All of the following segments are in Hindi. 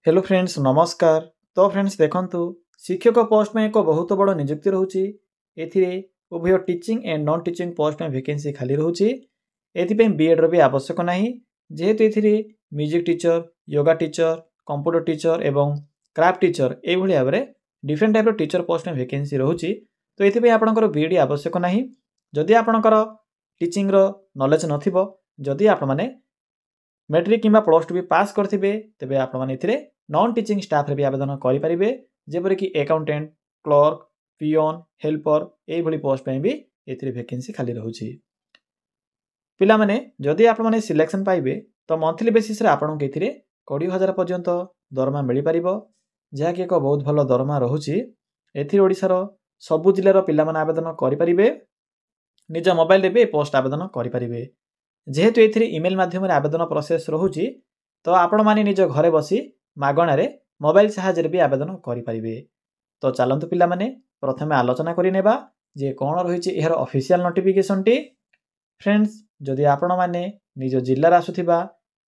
हेलो फ्रेंड्स नमस्कार। तो फ्रेंड्स देखंतु शिक्षक पोस्ट में एक बहुत बड़ नियुक्ति रोचे। एथिरे उभय teaching and non teaching post में वैकेंसी खाली रोचे। एथिपे बीएड रो भी आवश्यक नाही, जेहेतु एथिरे music teacher, yoga teacher, computer teacher एवं क्राफ्ट टीचर ए भली भाबरे डिफरेंट टाइप रो टीचर पोस्ट में वैकेंसी रोचे। तो एथिपे आपनकर बीएड आवश्यक नाही। जदि आपनकर टीचिंग रो नॉलेज नथिबो, जदि आपण माने मैट्रिक किंबा प्लस टू भी पास करथिबे, तेबे आपण माने एथिरे नॉन टीचिंग स्टाफ रे भी आवेदन करि परिबे, जेपरि कि अकाउंटेंट, क्लर्क, पियोन, हेल्पर ए भली पोस्ट पे भी एथिरे वैकेंसी खाली रहउची। पिला माने जदि आपण माने सिलेक्शन पाइबे, तो मंथली बेसिस रे आपण के एथिरे 20,000 पर्यंत दरमा मिलि परिबो, जहा कि एक बहुत भलो दरमा रहउची। एथि ओडिसा रो सबु जिल्ला रो पिला माने आवेदन करि परिबे, निज मोबाइल रे भी पोस्ट आवेदन करि परिबे। जेहेतु एथिरे ईमेल माध्यम रे आवेदन प्रोसेस रहउची, तो आपण माने निज घरे बसी मागणा रे मोबाइल सहायता भी आवेदन करि परिबे। तो चलंतु पिला माने प्रथमे आलोचना करि नेबा जे कोन रहिछि एहर ऑफिशियल नोटिफिकेशन टी। फ्रेंड्स जदि आपण माने निज जिल्ला रा आसुथिबा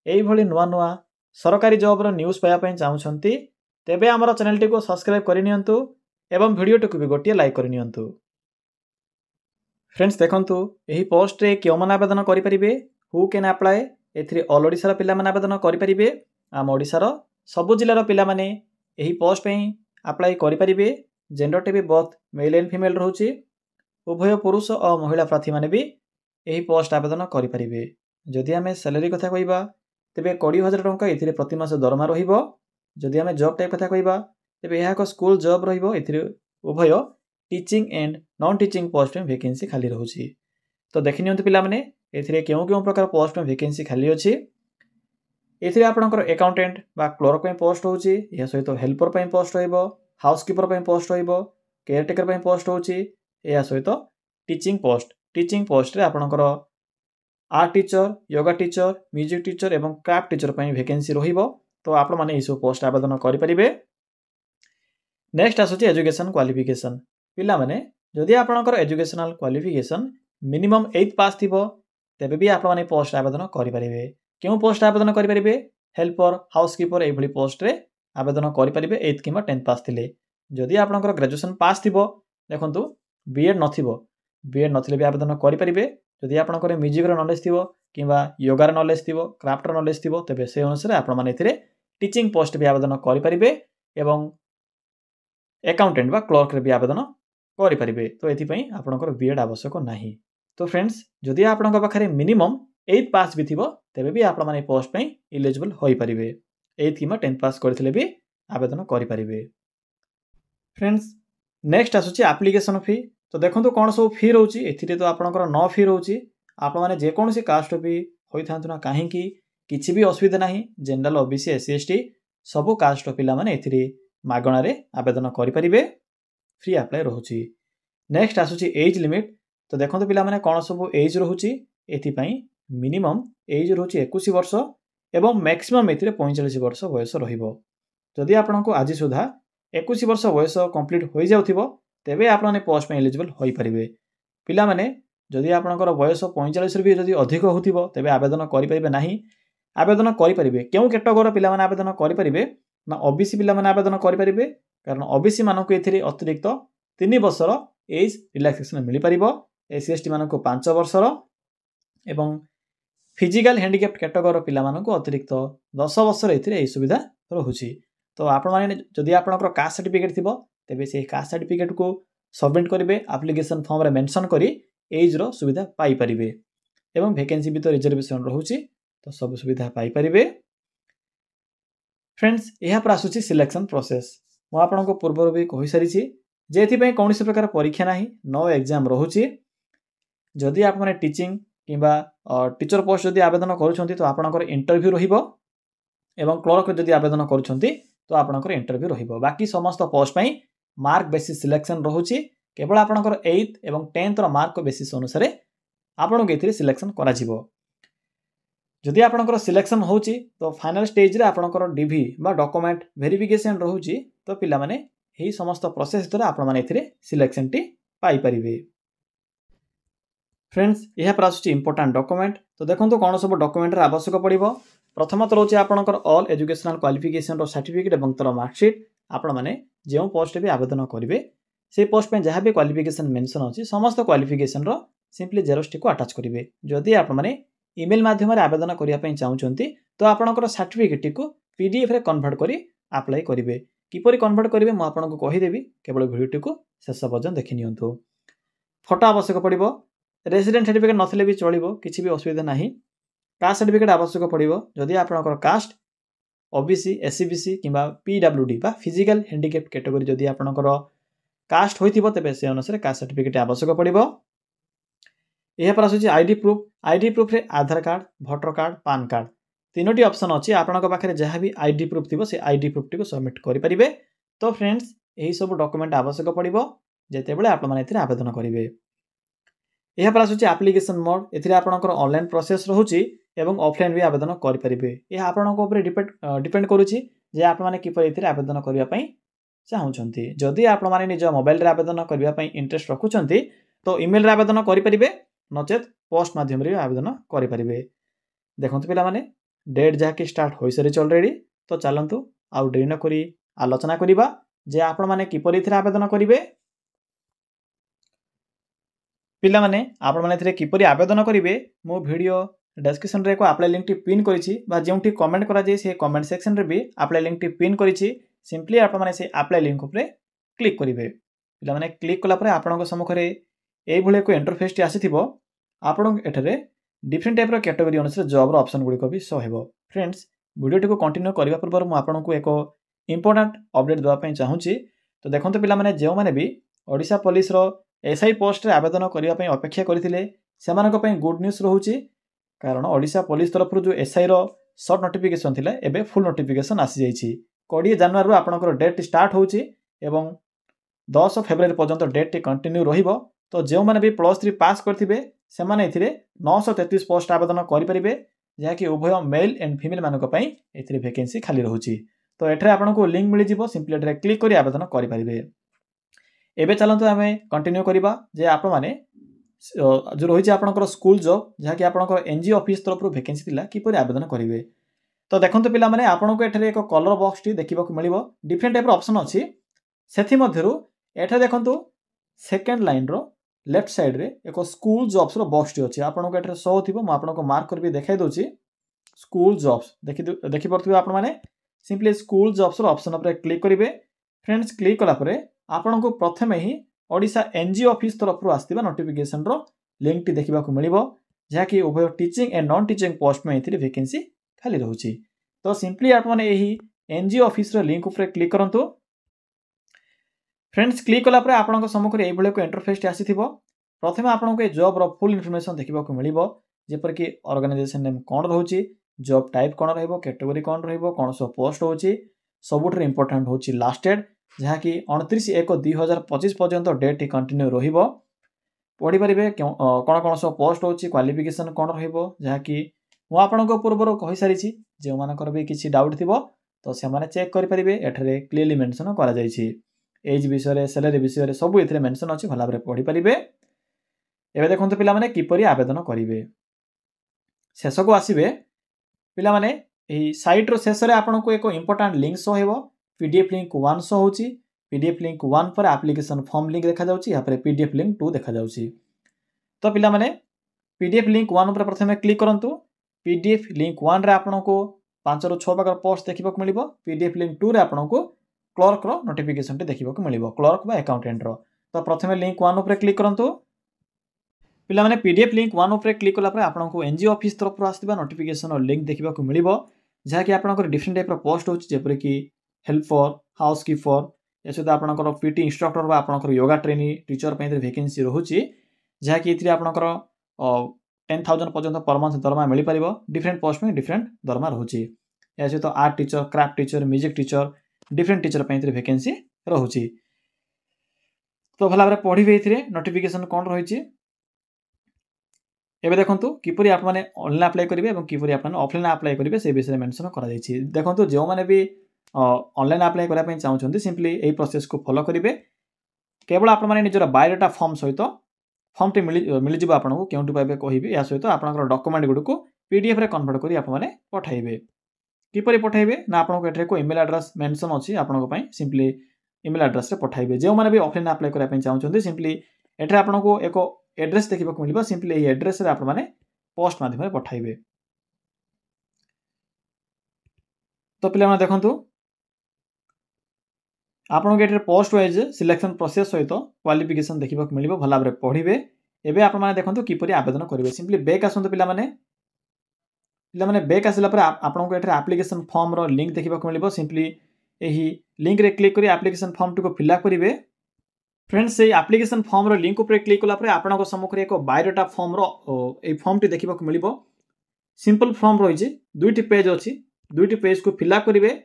एई भली नुवा नुवा सरकारी जॉब रो न्यूज़ पाया पय चाहउछंती, तेबे हमर चैनल टी को सब्सक्राइब करि नियंतु एवं वीडियो टी को भी गोटिए लाइक करि नियंतु। फ्रेंड्स देखंतु एही पोस्ट रे केउ मन आवेदन करि परिबे, हु कैन अप्लाई। एथिरे ऑल ओडिसा रो पिला मन आवेदन करि परिबे। आम ओडिसा रो सबु जिल्ला रो पिला माने एही पोस्ट पे अप्लाई करि परिबे। जेंडर टे भी बोथ मेल एंड फीमेल रहउची। उभय पुरुष और महिला प्रार्थी माने भी एही पोस्ट आवेदन करि परिबे। जदि हमें सैलरी कथा कहिबा, तेबे 20,000 टंका एथिरे प्रति मास दरमा रहिबो। जदि हमें जॉब टाइप कथा कहिबा, तेबे एहा को स्कूल जॉब रहिबो। एथिरे उभय teaching and non teaching post में वैकेंसी खाली रहउची। तो देखि नियंतु पिला माने एथिरे केउ प्रकार पोस्ट में वैकेंसी खाली अछि। एथिरे आपनकर अकाउंटेंट बा क्लर्क पे पोस्ट होउची, या सहित हेल्पर पे पोस्ट रहइबो, हाउसकीपर पे पोस्ट रहइबो, केयरटेकर पे पोस्ट होउची, या सहित टीचिंग पोस्ट रे आपनकर art teacher, yoga teacher, music teacher एवं क्राफ्ट टीचर पे वैकेंसी रहिबो। तो आपण माने इसो पोस्ट आवेदन करि परिबे। नेक्स्ट आसुची एजुकेशन क्वालिफिकेशन। पिला माने जदि आपनकर एजुकेशनल क्वालिफिकेशन मिनिमम 8th पास थिबो, तेबे भी आपण माने पोस्ट आवेदन करि परिबे। केउ पोस्ट आवेदन करि परिबे? हेल्पर, हाउसकीपर ए भली पोस्ट रे आवेदन करि परिबे 8th किंबा 10th पास थिले। जदि आपनकर ग्रेजुएशन पास थिबो, देखंतु बीएड नथिबो, बीएड नथिले भी आवेदन करि परिबे। जदि आपनकर म्यूजिक रो नॉलेज थिबो किंबा योगा रो नॉलेज थिबो, क्राफ्ट रो नॉलेज थिबो, तेबे से अनुसार आपण माने एथिरे टीचिंग पोस्ट भी आवेदन करि परिबे एवं अकाउंटेंट बा क्लर्क रे भी आवेदन करि परिबे। तो एथि पई आपनकर बीएड आवश्यक नाही। तो फ्रेंड्स जदि आपनकर पाखरे मिनिमम 8th पास भी थिबो, तेबे भी आपण माने पोस्ट पई एलिजिबल होई परिबे। 8th किंबा 10th पास करथिले भी आवेदन करि परिबे। फ्रेंड्स नेक्स्ट आसुची एप्लीकेशन फी। तो देखंतु कोन सब फी रहउची। एथिरे तो आपनकर नो फी रहउची। आपण माने जे कोनसी कास्ट भी होई थांतु ना काहे कि किछि भी असुविधा नाही। जनरल, ओबीसी, एससी, एसटी सब कास्ट पिला माने एथिरे मागणा रे आवेदन करि परिबे। फ्री अप्लाई रहउची। नेक्स्ट आसुची एज लिमिट। तो देखंतु पिला माने कोन सब एज रहउची। एथि पई मिनिमम एज रहउची 21 वर्ष एवं मैक्सिमम एथिरे 45 वर्ष बयस रहिबो। जदि आपनको आज सुधा 21 वर्ष बयस कंप्लीट होई जाउथिबो, तेबे आपण माने पोस्ट में एलिजिबल होई परिबे। पिला माने जदि आपनकर बयस 45 भी जदि अधिक होथिबो, तेबे आवेदन करि परिबे नाही। आवेदन करि परिबे केउ कैटेगरी पिला माने आवेदन करि परिबे ना ओबीसी पिला माने आवेदन करि परिबे, कारण ओबीसी मानको एथिरे अतिरिक्त 3 वर्षर एज रिलैक्सेशन मिलि परिबो। एससी एसटी मानको 5 वर्षर एवं फिजिकल हैंडिकैप्ड कैटेगरी पिला मानको अतिरिक्त 10 वर्षर एथिरे ए सुविधा रहउची। तो आपण माने जदि आपनकर कास्ट सर्टिफिकेट थिबो, तेबे से कास्ट सर्टिफिकेट को सबमिट करिवे। एप्लीकेशन फॉर्म रे मेंशन करी एज रो सुविधा पाई परिबे एवं वैकेंसी भी तो रिजर्वेशन रहउची, तो सब सुविधा पाई परिबे। फ्रेंड्स एहा पर आसुची सिलेक्शन प्रोसेस। मो आपनको पूर्व भी कहि सारिछि जे एथि पई कोनोसी प्रकार परीक्षा नाही, नो एग्जाम रहउची। जदि आप माने टीचिंग किंबा टीचर पोस्ट जदि आवेदन करूछंती, तो आपनकर इंटरव्यू रहिबो एवं क्लर्क जदि आवेदन करूछंती, तो आपनकर इंटरव्यू रहिबो। बाकी समस्त पोस्ट पई मार्क बेसिस सिलेक्शन रहउची। केवल आपनकर 8th एवं 10th रो मार्क बेसिस अनुसार आपनको एथिरे सिलेक्शन करा जिवो। जदि आपनकर सिलेक्शन होउची, तो फाइनल स्टेज रे आपनकर डीवी बा डॉक्यूमेंट वेरिफिकेशन रहउची। तो पिला माने एही समस्त प्रोसेस द्वारा आपण माने एथिरे सिलेक्शन टी पाई परिबे। फ्रेंड्स यह पर आसुची इंपोर्टेंट डॉक्यूमेंट। तो देखंतु कोन सब डॉक्यूमेंट रे आवश्यक पड़िबो। प्रथमतः रोचे आपणकर ऑल एजुकेशनल क्वालिफिकेशन रो सर्टिफिकेट एवं तर मार्कशीट आपण माने जो पोस्ट भी आवेदन करेंगे से पोस्ट पे जहाँ भी क्वालिफिकेशन मेंशन अच्छी समस्त क्वालिफिकेशन रो सिंपली जेरोक्स को अटैच करेंगे जदि आप ईमेल माध्यम आवेदन करने चाहते तो आपणकर सर्टिफिकेट को पीडीएफ रे कन्वर्ट कर अप्लाई करेंगे किपरि कन्वर्ट करेंगे मुझे आपको कहीदेवी केवल भिडियो को शेष पर्यटन देखि नियंतु फोटो आवश्यक पड़ो रेसिडेंट सर्टिफिकेट नथिले भी चलो किसी भी असुविधा नहीं कास्ट सर्टिफिकेट आवश्यक पड़ो जदि आपणकर कास्ट ओबीसी एससीबीसी किंबा पीडब्ल्यूडी बा फिजिकल हैंडिकैप कैटेगरी जदि आपणकर कास्ट होइथिबो तेबे से अनुसार कास्ट सर्टिफिकेट आवश्यक पड़ो यह पर आसुची आईडी प्रूफ रे Aadhaar card voter card PAN card तीनोटी ऑप्शन अच्छी आपनक पाखे जहाँ भी आईडी प्रूफ थी से आईडी प्रूफ टी सबमिट करेंगे तो फ्रेंड्स यही सब डॉक्यूमेंट आवश्यक पड़ो जितेबाला आपने आवेदन करेंगे यह पर आसुची एप्लिकेशन मोड एपणकर ऑनलाइन प्रोसेस रोचे एवं ऑफलाइन भी आवेदन करेंगे यह आपंक डिपेंड करुच्ची आपने किपर आवेदन करने चाहते जदि आपने निज मोबाइल आवेदन करने इंटरेस्ट रखुंट तो ईमेल आवेदन करेंगे नचेत पोस्ट माध्यम आवेदन करेंगे देखो पे डेट जहाँकि स्टार्ट हो सारी अलरेडी तो चलतु आउ डेरी नक आलोचना करवा जे आपण मैंने किपर आवेदन करेंगे पिला माने आपण माने किपर आवेदन करेंगे मो वीडियो डिस्क्रिप्शन रे एक अप्लाई लिंक टी पिन करिछि बा जेउठी कमेंट करा जाय से कमेंट सेक्शन रे भी अप्लाई लिंक टी पिन करिछि सिंपली आपण माने से अप्लाई लिंक ऊपर क्लिक करेंगे पिला माने क्लिक कला परे आपणक सम्मुखरे एई भले को इंटरफेस टी आसीथिबो आपण एठरे डिफरेंट टाइप कैटेगरी अनुसार जॉब ऑप्शन गुड़िक भी शो हो फ्रेंड्स वीडियो को कंटिन्यू करने पूर्व मुझे एक इंपोर्टेंट अपडेट देवाई चाहूँगी तो देखते पिला माने जो माने भी ओडिशा पुलिस रो एसआई पोस्ट रे आवेदन करने अपेक्षा करते गुड न्यूज रोचे कारण ओडिशा पुलिस तरफ जो एसआई रो सर्ट नोटिफिकेशन थिला एबे फुल नोटिफिकेशन आसी जाइछि 20 जनवरी रो आपनकर डेट स्टार्ट होउछि एवं 10 फेब्रुआरी पर्यंत डेट टी कंटिन्यू रहिबो तो जो माने भी +3 पास करथिबे सेमाने एथिरे 933 पोस्ट आवेदन करेंगे जहाँकि उभय मेल एंड फीमेल मानक पई एथिरे वैकेंसी खाली रहुछि तो एठरे आपनको लिंक मिल जिवो सिंपली एठरे क्लिक करी आवेदन करेंगे एबे चलंतु आमे कंटिन्यू करबा जे आपण माने जो रही आपनकर स्कूल जॉब जहाँकि आपनकर एनजीओ ऑफिस तरफ वैकेंसी थिला किपरि आवेदन करेंगे तो देखंतु पिला माने आपनको एठरे एक कलर बॉक्स टी देखिबा को मिलिबो डिफरेंट टाइप ऑप्शन अछि सेथि मध्यरु एठरे देखंतु सेकंड लाइन रो लेफ्ट साइड रे एक स्कूल जॉब्स रो बॉक्स टी अछि आपनको एठरे शो थिबो म आपनको मार्क करबी देखाइ दोछि स्कूल जॉब्स देखि परथिबो आपण माने सिंपली स्कूल जॉब्स रो ऑप्शन ऊपर क्लिक करिवे फ्रेंड्स क्लिक कला परे आपनको प्रथमे ही ओडिशा एनजीओ ऑफिस तरफ आसथिबा नोटिफिकेशन रो लिंक टी देखिबा को मिलिबो जहाँकि उभय teaching and non teaching post में एथिरे वैकेंसी खाली रहउछि तो सिंपली आप माने एही एनजीओ ऑफिस रो लिंक ऊपर क्लिक करंतु फ्रेंड्स क्लिक कला परे आपनको सम्मुख रे एई भले को इंटरफेस टी आसीथिबो प्रथमे आपनको ए जॉब रो फुल इन्फॉर्मेशन देखिबा को मिलिबो जेपर कि ऑर्गेनाइजेशन नेम कोन रहउछि जॉब टाइप कोन रहइबो कैटेगरी कोन रहइबो कोन सो पोस्ट होउछि सबुठर इंपोर्टेंट होउछि लास्ट डेट जहाँ कि 29/1/2025 पर्यंत डेट टी कंटिन्यू रहिबो पढ़ी पारिबे कोन कोन सो पोस्ट होउछि क्वालिफिकेशन कोन रहइबो जहाँ कि मु आपनको पूर्वरो कहि सारिछि जे मानकर भी किछि डाउट थिबो तो से माने चेक करि पारिबे एठरे क्लियरली मेंशन करा जाइछि एज विषय सैलरी विषय सब एथिरे मेंशन अछि भला भाबरे पढ़ी पारिबे एबे देखंतु पिला माने किपरि आवेदन करिवे शेष को आसीबे पिला माने एही साइट रो शेष रे आपनको एक इंपोर्टेंट लिंक शो हेबो पीडीएफ लिंक 1 शो होउछि पीडीएफ लिंक 1 पर एप्लिकेशन फॉर्म लिंक देखा जाउछि या पर पीडीएफ लिंक 2 देखा जाउछि तो पिला माने पीडीएफ लिंक 1 पर प्रथमे क्लिक करंतु पीडीएफ लिंक 1 रे आपनको 5 ରୁ 6 प्रकार पोस्ट देखिबा को मिलिबो पीडीएफ लिंक 2 रे आपनको क्लर्क रो नोटिफिकेशन टे देखिबा को मिलिबो क्लर्क बा अकाउंटेंट रो तो प्रथमे लिंक 1 ऊपर क्लिक करंतु पिला माने पीडीएफ लिंक 1 ऊपर क्लिक कला पर आपनको एनजीओ ऑफिस तरफ आस्थिबा नोटिफिकेशन और लिंक देखिबा को मिलिबो जहाँ कि आपनकर डिफरेंट टाइप रो पोस्ट होछि जेपर कि हेल्पर हाउसकीपर या सहित आपनकर पीटी इंस्ट्रक्टर बा आपनकर योगा ट्रेनी टीचर पे वैकेंसी रहुछि जहाँ कि एथिरे आपनकर 10,000 पर्यंत पर मंथ दरमा मिल पारिबो डिफरेंट पोस्ट में डिफरेंट दरमा रहुछि या सहित art teacher craft teacher music teacher different teacher पे वैकेंसी रहुछि तो भला भाबरे पढिबे एथिरे नोटिफिकेशन कोन रहिछि एबे देखंतु किपरि आप माने ऑनलाइन अप्लाई करिवे एवं किपरि आप माने ऑफलाइन अप्लाई करिवे से विषय मेंशन करा जायछि देखंतु जो माने भी ऑनलाइन अप्लाई करा पय चाहउछन्ती सिंपली एई प्रोसेस को फॉलो करिवे केवल आप माने निजरा बायोडाटा फॉर्म सहित फॉर्म टे मिल जिबो आपनको केउंटु पाइबे कहिबे या सहित आपनकर डॉक्यूमेंट गुड को पीडीएफ रे कन्वर्ट करी आपण माने पठाइबे किपरि पठाइबे ना आपनको एठरे को ईमेल एड्रेस मेंशन अछि आपनको पई सिंपली ईमेल एड्रेस रे पठाइबे जे माने भी ऑफलाइन अप्लाई करा पई चाहउछन्ती सिंपली एठरे आपनको एको एड्रेस देखिबा मिलिबा सिंपली एही एड्रेस रे आपण माने पोस्ट माध्यम रे पठाइबे तो पिला माने देखंतु आपनको एठरे पोस्ट वाइज सिलेक्शन प्रोसेस सहित क्वालिफिकेशन देखिबा मिलिबो भला भाबरे पढिबे एबे आपण माने देखंतु किपरि आवेदन करिवे सिंपली बैक आसंतु पिला माने बैक आसिला पर आपनको एठरे एप्लीकेशन फॉर्म रो लिंक देखिबा मिलिबो सिंपली एही लिंक रे क्लिक करी एप्लीकेशन फॉर्म को फिल अप करिवे फ्रेंड्स से एप्लीकेशन फॉर्म रो लिंक ऊपर क्लिक कला पर आपनको सम्मुख रे एको बायोडाटा फॉर्म रो ए फॉर्म टी देखिबा मिलिबो सिंपल फॉर्म रहिजे दुईटी पेज अछि दुईटी पेज को फिल अप करिवे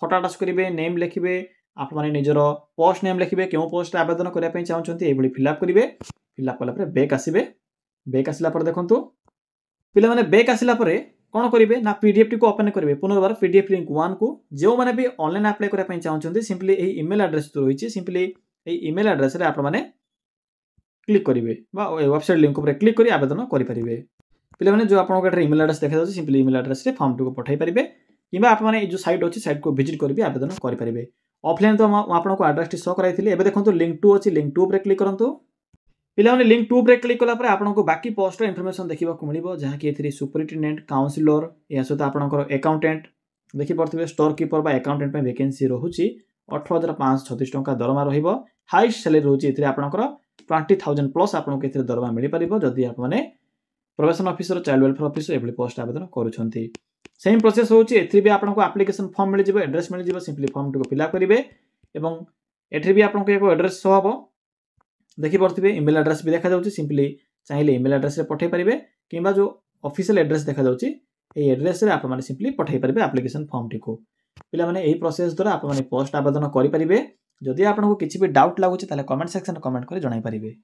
फोटो अटैच करिवे नेम लिखिबे आप माने निजरो पोस्ट नेम लिखिबे केउ पोस्ट आवेदन करिया पई चाहउछन्ती ए बडी फिल अप करिवे फिल अप कला पर बैक आसीबे बैक आसिला पर देखंतु पिला माने बैक आसिला पर कोन करिवे ना पीडीएफ टी को ओपन करिवे पुनर्बार पीडीएफ लिंक 1 को जो माने भी ऑनलाइन अप्लाई करिया पई चाहउछन्ती सिंपली एही ईमेल एड्रेस तो रहिछि सिंपली एही ईमेल एड्रेस रे आप माने क्लिक करिवे बा वेबसाइट लिंक ऊपर क्लिक करी आवेदन करि परिवे पिला माने जो आपनको एठरे ईमेल एड्रेस देखा जाउछि सिंपली ईमेल एड्रेस रे फॉर्म को पठाई परिबे किबा आप माने जो साइट अछि साइट को विजिट करि आवेदन करि परिबे ऑफलाइन तो आपनको एड्रेस टी शो कराइथिले एबे देखंतु लिंक 2 अछि लिंक 2 ऊपर क्लिक करंतु पिला माने लिंक 2 ऊपर क्लिक कला पर आपनको बाकी पोस्ट रो इंफॉर्मेशन देखिबा को मिलिबो जहा कि एथि सुपरिटेंडेंट काउंसिलर या सहित आपनको अकाउंटेंट देखि परथिबे स्टोर कीपर बा अकाउंटेंट पे वैकेंसी रहुची 18536 टंका दरमा रहिबो हाईएस्ट सैलरी रहुची एथि आपनको 20000 प्लस आपनको एथि दरमा मिलि परिबो जदि आप माने probation officer child welfare officer ably post आवेदन करूछन्ती सेम प्रोसेस होची एथि भी आपनको एप्लीकेशन फॉर्म मिल जिवो एड्रेस मिल जिवो सिंपली फॉर्म को फिल अप करिवे एवं एथि भी आपनको एको एड्रेस शो हबो देखि परथिबे ईमेल एड्रेस भी देखा जाउची सिंपली चाहिले ईमेल एड्रेस रे पठै परिबे किबा जो ऑफिशियल एड्रेस देखा जाउची ए एड्रेस रे आप माने सिंपली पठै परिबे एप्लीकेशन फॉर्म टी को पिला माने एही प्रोसेस द्वारा आप माने पोस्ट आवेदन करि परिबे जदि आपनको किछि भी डाउट लागुची ताले कमेंट सेक्शन कमेंट करि जणाई परिबे।